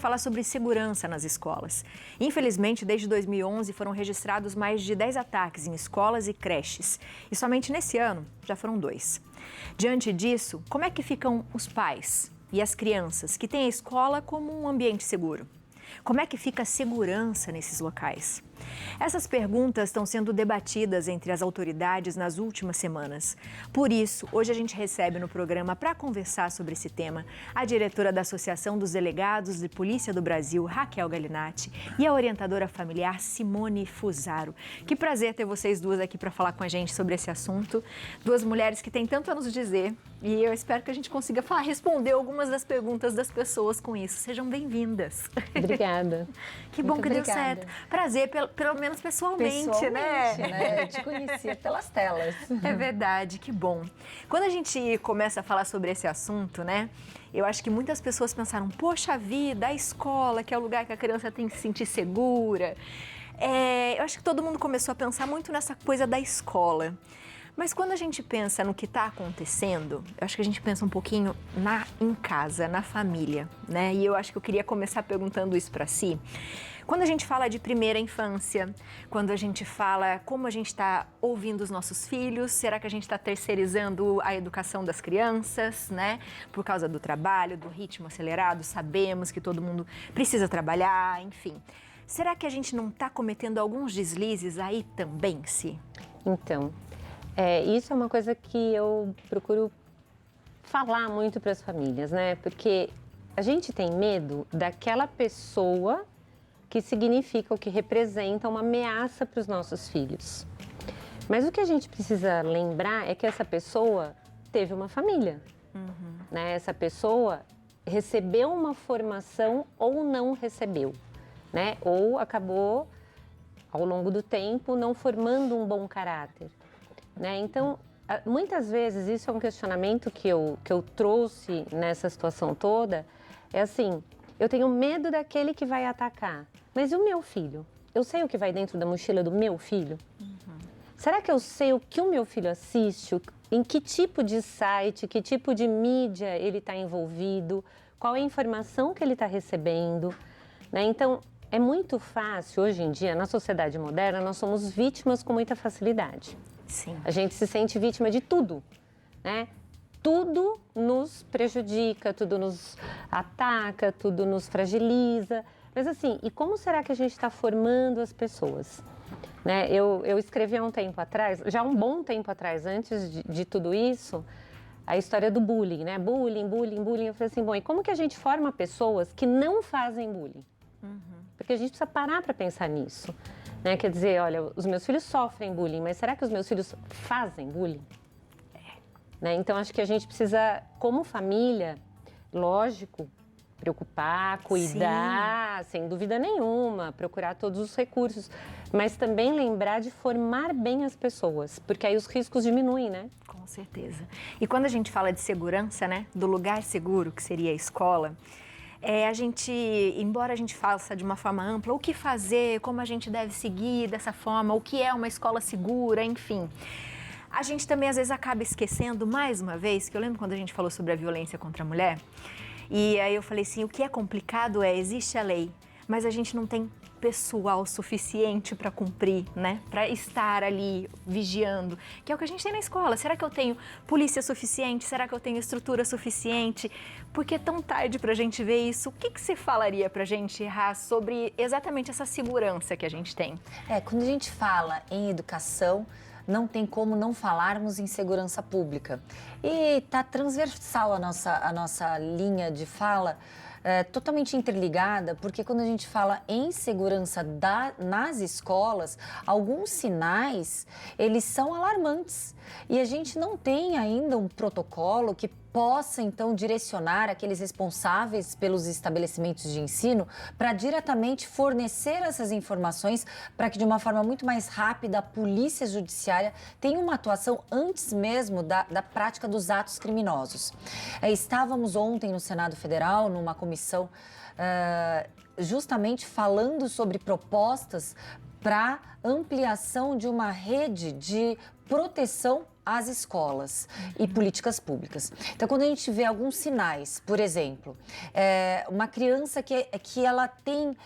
Falar sobre segurança nas escolas. Infelizmente, desde 2011 foram registrados mais de 10 ataques em escolas e creches. E somente nesse ano já foram 2. Diante disso, como é que ficam os pais e as crianças que têm a escola como um ambiente seguro? Como é que fica a segurança nesses locais? Essas perguntas estão sendo debatidas entre as autoridades nas últimas semanas. Por isso, hoje a gente recebe no programa para conversar sobre esse tema a diretora da Associação dos Delegados de Polícia do Brasil, Raquel Gallinatti, e a orientadora familiar Simone Fusaro. Que prazer ter vocês duas aqui para falar com a gente sobre esse assunto. Duas mulheres que têm tanto a nos dizer e eu espero que a gente consiga responder algumas das perguntas das pessoas com isso. Sejam bem-vindas. Obrigada. Que bom que deu certo. Prazer, pelo menos pessoalmente, né? Eu te conhecia pelas telas. É verdade, que bom. Quando a gente começa a falar sobre esse assunto, né? Eu acho que muitas pessoas pensaram, poxa vida, a escola, que é o lugar que a criança tem que se sentir segura. Eu acho que todo mundo começou a pensar muito nessa coisa da escola. Mas quando a gente pensa no que está acontecendo, eu acho que a gente pensa um pouquinho em casa, na família, né? E eu acho que eu queria começar perguntando isso para si. Quando a gente fala de primeira infância, quando a gente fala como a gente está ouvindo os nossos filhos, será que a gente está terceirizando a educação das crianças, né? Por causa do trabalho, do ritmo acelerado, sabemos que todo mundo precisa trabalhar, enfim. Será que a gente não está cometendo alguns deslizes aí também, Si? Então, isso é uma coisa que eu procuro falar muito para as famílias, né? Porque a gente tem medo daquela pessoa que significa, o que representa uma ameaça para os nossos filhos. Mas o que a gente precisa lembrar é que essa pessoa teve uma família, né? Essa pessoa recebeu uma formação ou não recebeu, né? Ou acabou, ao longo do tempo, não formando um bom caráter, né? Então, muitas vezes, isso é um questionamento que eu trouxe nessa situação toda, é assim, eu tenho medo daquele que vai atacar, mas e o meu filho? Eu sei o que vai dentro da mochila do meu filho? Será que eu sei o que o meu filho assiste? Em que tipo de site, que tipo de mídia ele está envolvido? Qual é a informação que ele está recebendo? Né? Então, é muito fácil, hoje em dia, na sociedade moderna, nós somos vítimas com muita facilidade. Sim. A gente se sente vítima de tudo, né? Tudo nos prejudica, tudo nos ataca, tudo nos fragiliza. Mas assim, e como será que a gente está formando as pessoas? Né? Eu escrevi há um tempo atrás, já um bom tempo atrás, antes de tudo isso, a história do bullying, né? Bullying. Eu falei assim, bom, e como que a gente forma pessoas que não fazem bullying? Porque a gente precisa parar para pensar nisso, né? Quer dizer, olha, os meus filhos sofrem bullying, mas será que os meus filhos fazem bullying? Né? Então, acho que a gente precisa, como família, lógico, preocupar, cuidar, sem dúvida nenhuma, procurar todos os recursos, mas também lembrar de formar bem as pessoas, porque aí os riscos diminuem, né? Com certeza. E quando a gente fala de segurança, né, do lugar seguro, que seria a escola, embora a gente faça de uma forma ampla, o que fazer, como a gente deve seguir dessa forma, o que é uma escola segura, enfim. A gente também às vezes acaba esquecendo, mais uma vez, que eu lembro quando a gente falou sobre a violência contra a mulher, e aí eu falei assim, o que é complicado existe a lei, mas a gente não tem pessoal suficiente para cumprir, né? Para estar ali vigiando, que é o que a gente tem na escola. Será que eu tenho polícia suficiente? Será que eu tenho estrutura suficiente? Porque é tão tarde para a gente ver isso. O que você falaria para a gente, Rá, sobre exatamente essa segurança que a gente tem? Quando a gente fala em educação, não tem como não falarmos em segurança pública. E está transversal a nossa linha de fala, totalmente interligada, porque quando a gente fala em segurança nas escolas, alguns sinais, eles são alarmantes. E a gente não tem ainda um protocolo que possa, então, direcionar aqueles responsáveis pelos estabelecimentos de ensino para diretamente fornecer essas informações para que, de uma forma muito mais rápida, a polícia judiciária tenha uma atuação antes mesmo da prática dos atos criminosos. Estávamos ontem no Senado Federal, numa comissão, justamente falando sobre propostas para ampliação de uma rede de proteção às escolas e políticas públicas. Então, quando a gente vê alguns sinais, por exemplo, uma criança que ela tem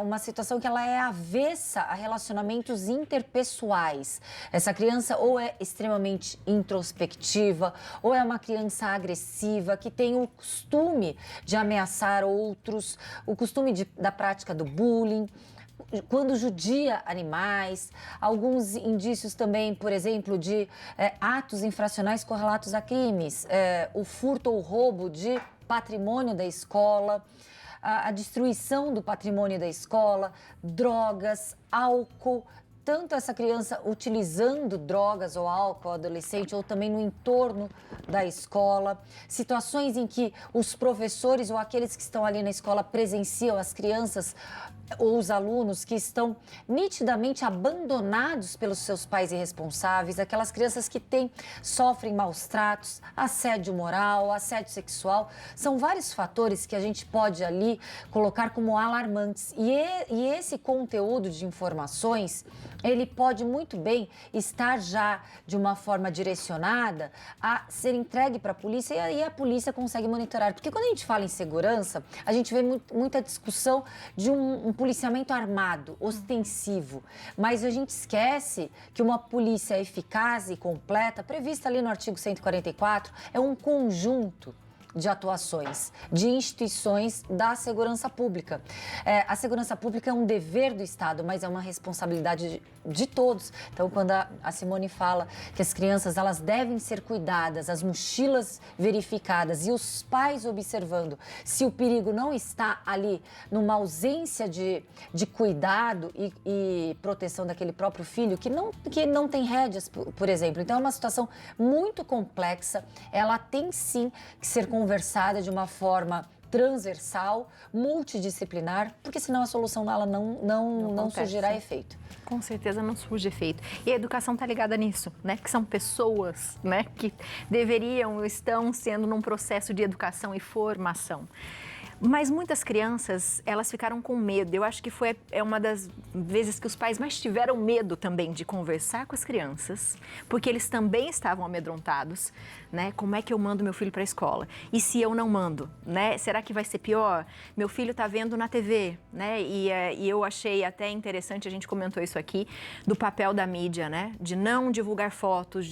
uma situação que ela é avessa a relacionamentos interpessoais. Essa criança ou é extremamente introspectiva, ou é uma criança agressiva, que tem o costume de ameaçar outros, o costume da prática do bullying, quando judia animais, alguns indícios também, por exemplo, de atos infracionais correlatos a crimes, o furto ou roubo de patrimônio da escola, a destruição do patrimônio da escola, drogas, álcool, tanto essa criança utilizando drogas ou álcool, adolescente, ou também no entorno da escola, situações em que os professores ou aqueles que estão ali na escola presenciam as crianças ou os alunos que estão nitidamente abandonados pelos seus pais irresponsáveis, aquelas crianças que sofrem maus tratos, assédio moral, assédio sexual, são vários fatores que a gente pode ali colocar como alarmantes. E esse conteúdo de informações, ele pode muito bem estar já de uma forma direcionada a ser entregue para a polícia, e aí a polícia consegue monitorar. Porque quando a gente fala em segurança, a gente vê muita discussão de um policiamento armado, ostensivo, mas a gente esquece que uma polícia eficaz e completa, prevista ali no artigo 144, é um conjunto de atuações, de instituições da segurança pública. A segurança pública é um dever do Estado, mas é uma responsabilidade de todos. Então, quando a Simone fala que as crianças elas devem ser cuidadas, as mochilas verificadas e os pais observando se o perigo não está ali numa ausência de cuidado e proteção daquele próprio filho, que não tem rédeas, por exemplo. Então, é uma situação muito complexa, ela tem sim que ser conversada de uma forma transversal, multidisciplinar, porque senão a solução ela não surgirá efeito. Com certeza não surge efeito. E a educação está ligada nisso, né? Que são pessoas, né? Que estão sendo num processo de educação e formação. Mas muitas crianças, elas ficaram com medo. Eu acho que é uma das vezes que os pais mais tiveram medo também de conversar com as crianças, porque eles também estavam amedrontados, né? Como é que eu mando meu filho para a escola? E se eu não mando, né? Será que vai ser pior? Meu filho está vendo na TV, né? E eu achei até interessante, a gente comentou isso aqui, do papel da mídia, né? De não divulgar fotos,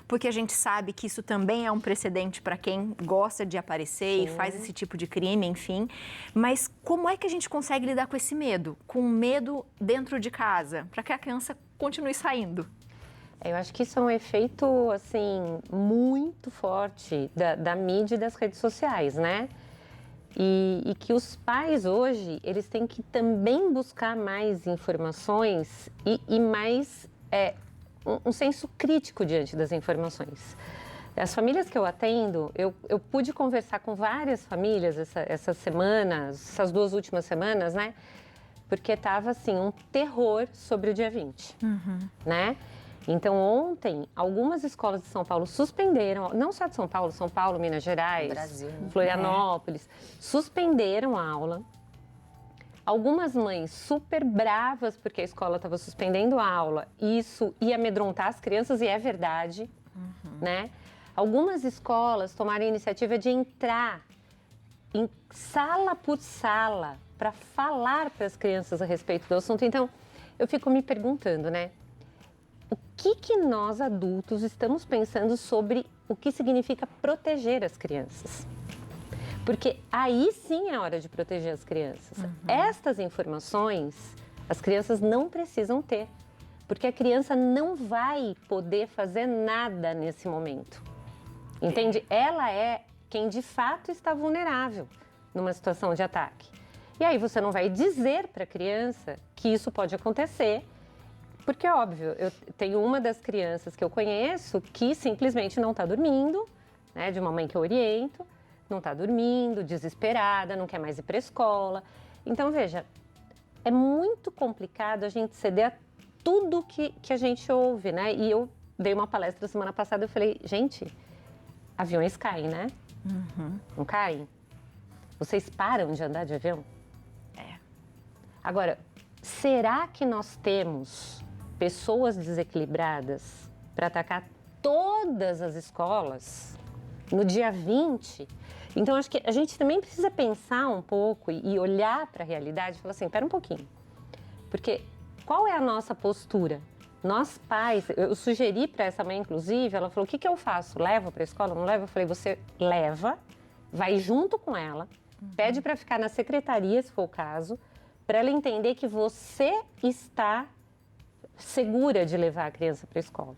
porque a gente sabe que isso também é um precedente para quem gosta de aparecer. Sim. E faz esse tipo de crime, enfim. Mas como é que a gente consegue lidar com esse medo? Com medo dentro de casa, para que a criança continue saindo? Eu acho que isso é um efeito, assim, muito forte da mídia e das redes sociais, né? E que os pais hoje, eles têm que também buscar mais informações e mais um senso crítico diante das informações. As famílias que eu atendo, eu pude conversar com várias famílias essas 2 últimas semanas, né? Porque estava, assim, um terror sobre o dia 20, né? Então, ontem, algumas escolas de São Paulo suspenderam, não só de São Paulo, Minas Gerais, Brasil, Florianópolis, suspenderam a aula. Algumas mães super bravas porque a escola estava suspendendo a aula, e isso ia amedrontar as crianças, e é verdade, né? Algumas escolas tomaram a iniciativa de entrar em sala por sala para falar para as crianças a respeito do assunto. Então, eu fico me perguntando, né? O que nós adultos estamos pensando sobre o que significa proteger as crianças? Porque aí sim é hora de proteger as crianças. Estas informações as crianças não precisam ter, porque a criança não vai poder fazer nada nesse momento. Entende? Ela é quem de fato está vulnerável numa situação de ataque. E aí você não vai dizer para a criança que isso pode acontecer, porque, óbvio, eu tenho uma das crianças que eu conheço que simplesmente não está dormindo, né, de uma mãe que eu oriento, não está dormindo, desesperada, não quer mais ir para a escola. Então, veja, é muito complicado a gente ceder a tudo que a gente ouve, né? E eu dei uma palestra semana passada, eu falei, gente, aviões caem, né? Não caem? Vocês param de andar de avião? Agora, será que nós temos pessoas desequilibradas para atacar todas as escolas no dia 20. Então, acho que a gente também precisa pensar um pouco e olhar para a realidade e falar assim, espera um pouquinho. Porque qual é a nossa postura? Nós pais, eu sugeri para essa mãe, inclusive, ela falou, o que eu faço? Levo para a escola? Não levo? Eu falei, você leva, vai junto com ela, pede para ficar na secretaria, se for o caso, para ela entender que você está segura de levar a criança para a escola.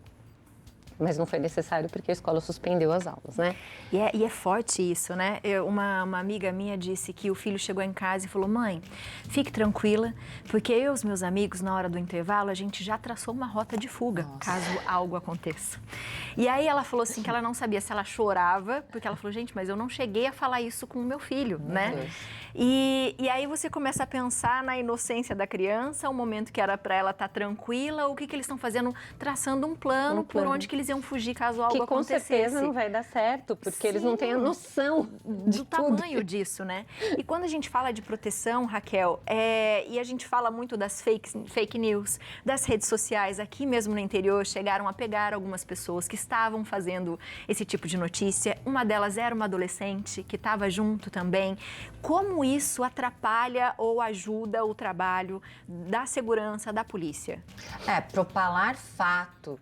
Mas não foi necessário porque a escola suspendeu as aulas, né? E é forte isso, né? Uma amiga minha disse que o filho chegou em casa e falou, mãe, fique tranquila, porque eu e os meus amigos, na hora do intervalo, a gente já traçou uma rota de fuga, caso algo aconteça. E aí ela falou assim que ela não sabia se ela chorava, porque ela falou, gente, mas eu não cheguei a falar isso com o meu filho, né? E aí você começa a pensar na inocência da criança, o momento que era para ela estar tranquila, o que eles estão fazendo, traçando um plano por onde que eles iam fugir caso algo acontecesse. Que com certeza não vai dar certo, porque eles não têm a noção do tamanho disso, né? E quando a gente fala de proteção, Raquel, e a gente fala muito das fake news, das redes sociais, aqui mesmo no interior, chegaram a pegar algumas pessoas que estavam fazendo esse tipo de notícia. Uma delas era uma adolescente que estava junto também. Como isso atrapalha ou ajuda o trabalho da segurança da polícia? Propalar fato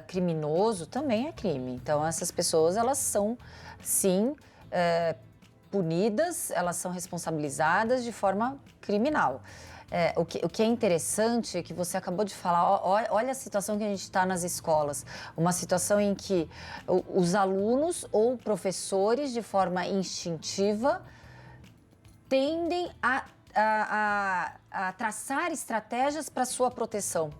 criminoso também é crime. Então, essas pessoas, elas são, sim, punidas, elas são responsabilizadas de forma criminal. O que é interessante é que você acabou de falar, olha a situação que a gente está nas escolas, uma situação em que os alunos ou professores, de forma instintiva, tendem a traçar estratégias para sua proteção.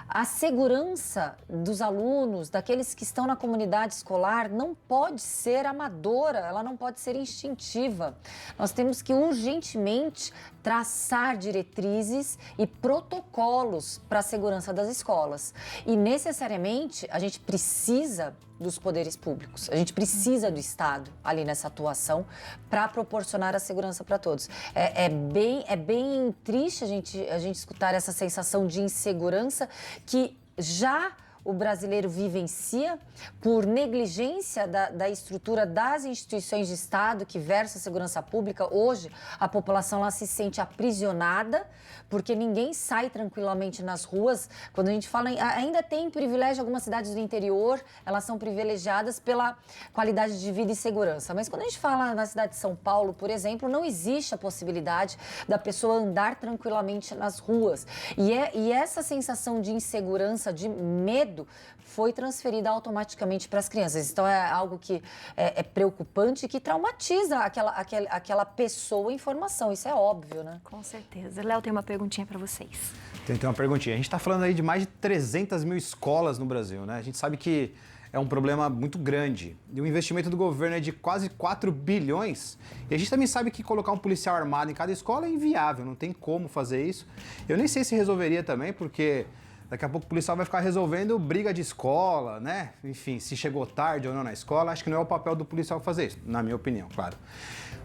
A segurança dos alunos, daqueles que estão na comunidade escolar, não pode ser amadora, ela não pode ser instintiva. Nós temos que urgentemente traçar diretrizes e protocolos para a segurança das escolas. E necessariamente a gente precisa dos poderes públicos, a gente precisa do Estado ali nessa atuação para proporcionar a segurança para todos. É bem triste a gente escutar essa sensação de insegurança que já o brasileiro vivencia por negligência da estrutura das instituições de Estado que versam a segurança pública. Hoje, a população lá se sente aprisionada porque ninguém sai tranquilamente nas ruas. Quando a gente fala, ainda tem privilégio, algumas cidades do interior, elas são privilegiadas pela qualidade de vida e segurança. Mas quando a gente fala na cidade de São Paulo, por exemplo, não existe a possibilidade da pessoa andar tranquilamente nas ruas. E essa sensação de insegurança, de medo, foi transferida automaticamente para as crianças. Então, é algo que é preocupante e que traumatiza aquela pessoa em formação. Isso é óbvio, né? Com certeza. Léo, tem uma perguntinha para vocês. Tem uma perguntinha. A gente está falando aí de mais de 300 mil escolas no Brasil, né? A gente sabe que é um problema muito grande. E o investimento do governo é de quase 4 bilhões. E a gente também sabe que colocar um policial armado em cada escola é inviável, não tem como fazer isso. Eu nem sei se resolveria também, porque daqui a pouco o policial vai ficar resolvendo briga de escola, né? Enfim, se chegou tarde ou não na escola, acho que não é o papel do policial fazer isso, na minha opinião, claro.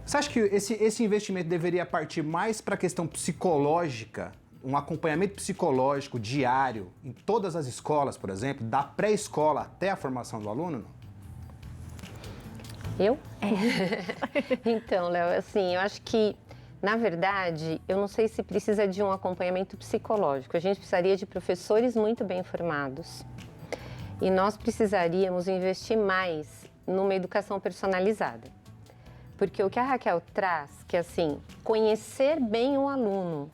Você acha que esse investimento deveria partir mais para a questão psicológica, um acompanhamento psicológico diário em todas as escolas, por exemplo, da pré-escola até a formação do aluno? Eu? Então, Léo, assim, eu acho que na verdade, eu não sei se precisa de um acompanhamento psicológico. A gente precisaria de professores muito bem formados. E nós precisaríamos investir mais numa educação personalizada. Porque o que a Raquel traz, que é assim, conhecer bem o aluno.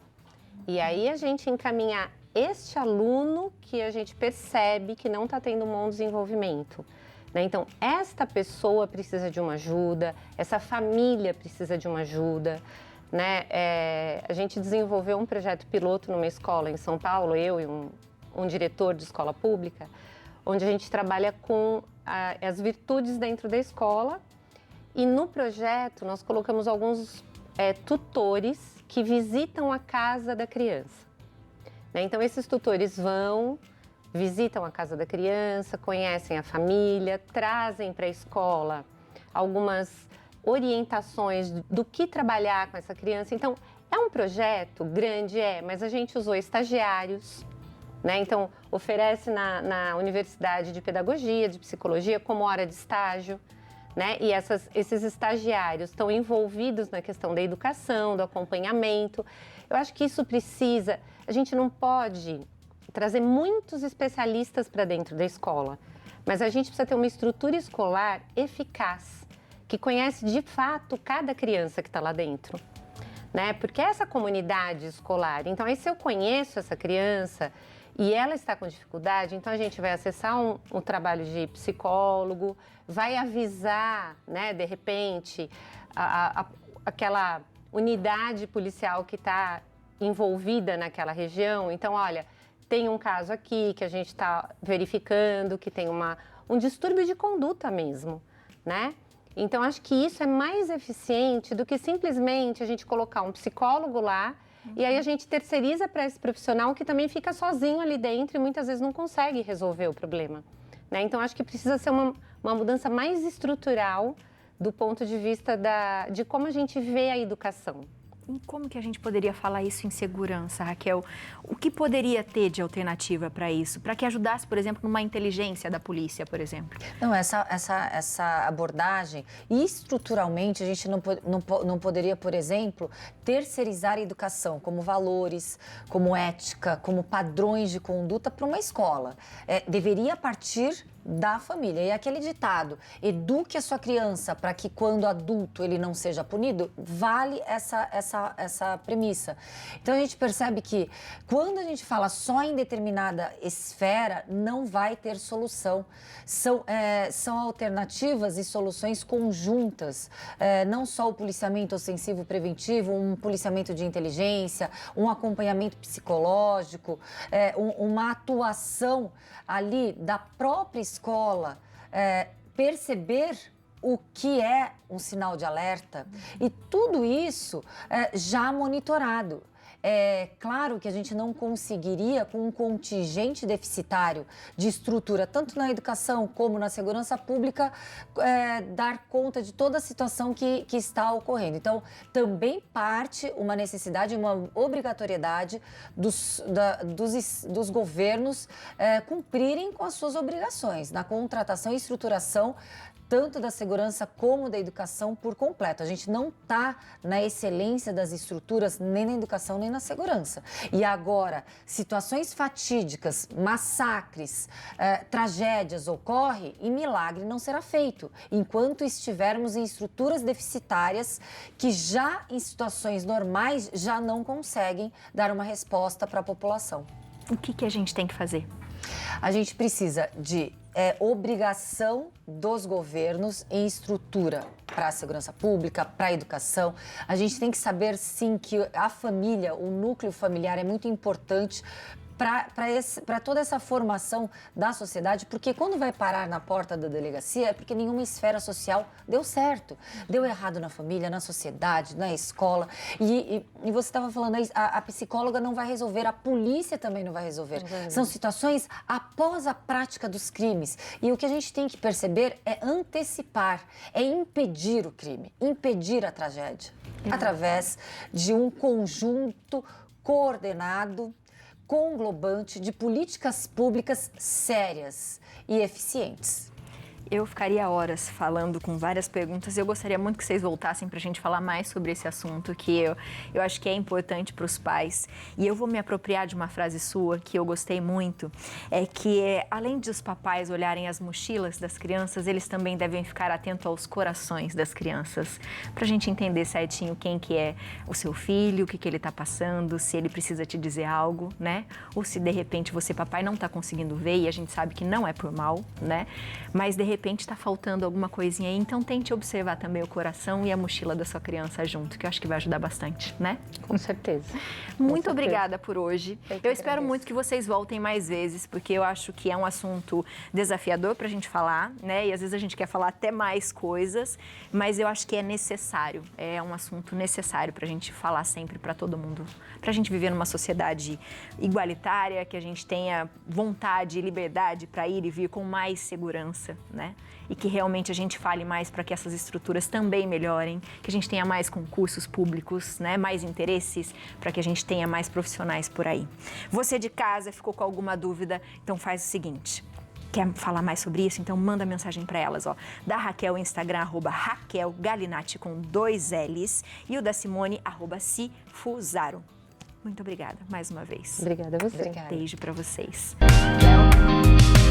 E aí a gente encaminhar este aluno que a gente percebe que não está tendo um bom desenvolvimento. Então, esta pessoa precisa de uma ajuda, essa família precisa de uma ajuda. A gente desenvolveu um projeto piloto numa escola em São Paulo, eu e um diretor de escola pública, onde a gente trabalha com as virtudes dentro da escola. E no projeto nós colocamos alguns tutores que visitam a casa da criança. Então esses tutores visitam a casa da criança, conhecem a família, trazem para a escola algumas orientações do que trabalhar com essa criança. Então, é um projeto grande, mas a gente usou estagiários, né? Então, oferece na Universidade de Pedagogia, de Psicologia, como hora de estágio, né? E esses estagiários estão envolvidos na questão da educação, do acompanhamento. Eu acho que isso precisa... A gente não pode trazer muitos especialistas para dentro da escola, mas a gente precisa ter uma estrutura escolar eficaz, que conhece de fato cada criança que está lá dentro, né? Porque essa comunidade escolar, então aí se eu conheço essa criança e ela está com dificuldade, então a gente vai acessar um trabalho de psicólogo, vai avisar, né, de repente, aquela unidade policial que está envolvida naquela região. Então, olha, tem um caso aqui que a gente está verificando, que tem um distúrbio de conduta mesmo, né? Então, acho que isso é mais eficiente do que simplesmente a gente colocar um psicólogo lá e aí a gente terceiriza para esse profissional que também fica sozinho ali dentro e muitas vezes não consegue resolver o problema, né? Então, acho que precisa ser uma mudança mais estrutural do ponto de vista de como a gente vê a educação. E como que a gente poderia falar isso em segurança, Raquel? O que poderia ter de alternativa para isso? Para que ajudasse, por exemplo, numa inteligência da polícia, por exemplo? Não, essa abordagem, estruturalmente, a gente não poderia, por exemplo, terceirizar a educação como valores, como ética, como padrões de conduta para uma escola. Deveria partir da família. E aquele ditado, eduque a sua criança para que quando adulto ele não seja punido, vale essa premissa. Então a gente percebe que quando a gente fala só em determinada esfera, não vai ter solução. São alternativas e soluções conjuntas. Não só o policiamento ostensivo preventivo, um policiamento de inteligência, um acompanhamento psicológico, uma atuação ali da própria escola, perceber o que é um sinal de alerta e tudo isso já monitorado. É claro que a gente não conseguiria, com um contingente deficitário de estrutura, tanto na educação como na segurança pública, dar conta de toda a situação que está ocorrendo. Então, também parte uma necessidade, uma obrigatoriedade dos governos cumprirem com as suas obrigações na contratação e estruturação tanto da segurança como da educação por completo. A gente não está na excelência das estruturas nem na educação nem na segurança. E agora, situações fatídicas, massacres, tragédias ocorrem e milagre não será feito, enquanto estivermos em estruturas deficitárias que já em situações normais já não conseguem dar uma resposta para a população. O que a gente tem que fazer? A gente precisa de obrigação dos governos em estrutura para a segurança pública, para a educação. A gente tem que saber, sim, que a família, o núcleo familiar é muito importante para toda essa formação da sociedade, porque quando vai parar na porta da delegacia é porque nenhuma esfera social deu certo. Deu errado na família, na sociedade, na escola. E você estava falando aí, a psicóloga não vai resolver, a polícia também não vai resolver. São situações após a prática dos crimes. E o que a gente tem que perceber é antecipar, é impedir o crime, impedir a tragédia, através de um conjunto coordenado, conglobante de políticas públicas sérias e eficientes. Eu ficaria horas falando com várias perguntas. Eu gostaria muito que vocês voltassem para a gente falar mais sobre esse assunto, que eu acho que é importante para os pais. E eu vou me apropriar de uma frase sua que eu gostei muito, além de os papais olharem as mochilas das crianças, eles também devem ficar atentos aos corações das crianças, para a gente entender certinho quem que é o seu filho, o que ele está passando, se ele precisa te dizer algo, né? Ou se de repente você, papai, não está conseguindo ver e a gente sabe que não é por mal, né? Mas de repente está faltando alguma coisinha aí, então tente observar também o coração e a mochila da sua criança junto, que eu acho que vai ajudar bastante, né? Com certeza. Muito obrigada por hoje. Eu espero agradeço. muito que vocês voltem mais vezes, porque eu acho que é um assunto desafiador para a gente falar, né? E às vezes a gente quer falar até mais coisas, mas eu acho que é necessário, é um assunto necessário para a gente falar sempre para todo mundo, para a gente viver numa sociedade igualitária, que a gente tenha vontade e liberdade para ir e vir com mais segurança, né? né? E que realmente a gente fale mais para que essas estruturas também melhorem, que a gente tenha mais concursos públicos, né? Mais interesses, para que a gente tenha mais profissionais por aí. Você de casa ficou com alguma dúvida? Então faz o seguinte. Quer falar mais sobre isso? Então manda mensagem para elas, ó. Da Raquel, Instagram, @RaquelGalinatti com 2 L's. E o da Simone, @Cifusaro. Muito obrigada mais uma vez. Obrigada a você. Obrigada. Beijo para vocês. Léo.